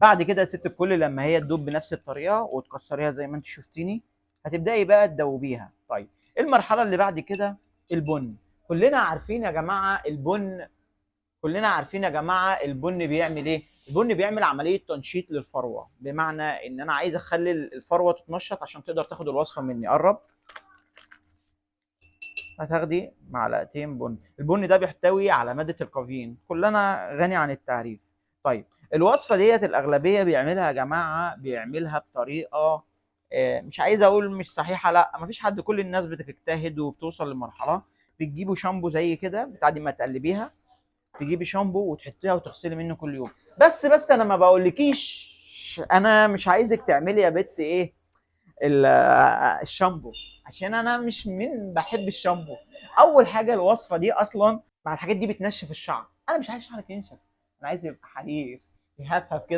بعد كده يا ست الكل لما هي تدوب بنفس الطريقه وتكسريها زي ما انت شفتيني، هتبداي بقى تدوبيها. طيب المرحله اللي بعد كده البن. كلنا عارفين يا جماعه البن، كلنا عارفين يا جماعه البن بيعمل ايه. البن بيعمل عمليه تنشيط للفروه، بمعنى ان انا عايز اخلي الفروه تتنشط عشان تقدر تاخد الوصفه مني. قرب. هتاخدي معلقتين بن. البن ده بيحتوي على مادة الكافيين، كلنا غني عن التعريف. طيب الوصفة ديت الأغلبية بيعملها يا جماعة، بيعملها بطريقة مش عايز أقول مش صحيحة، لا مفيش حد، كل الناس بتجتهد وبتوصل لمرحلة. بتجيبوا شامبو زي كده بتاع دي، ما تقلبيها، تجيبي شامبو وتحطيها وتغسلي منه كل يوم. بس أنا ما بقولكيش، أنا مش عايزك تعملي يا بت إيه الشامبو، عشان انا مش من بحب الشامبو. اول حاجه الوصفه دي اصلا مع الحاجات دي بتنشف الشعر، انا مش عايز شعرك ينشف، انا عايز يبقى حرير يهفهف كده.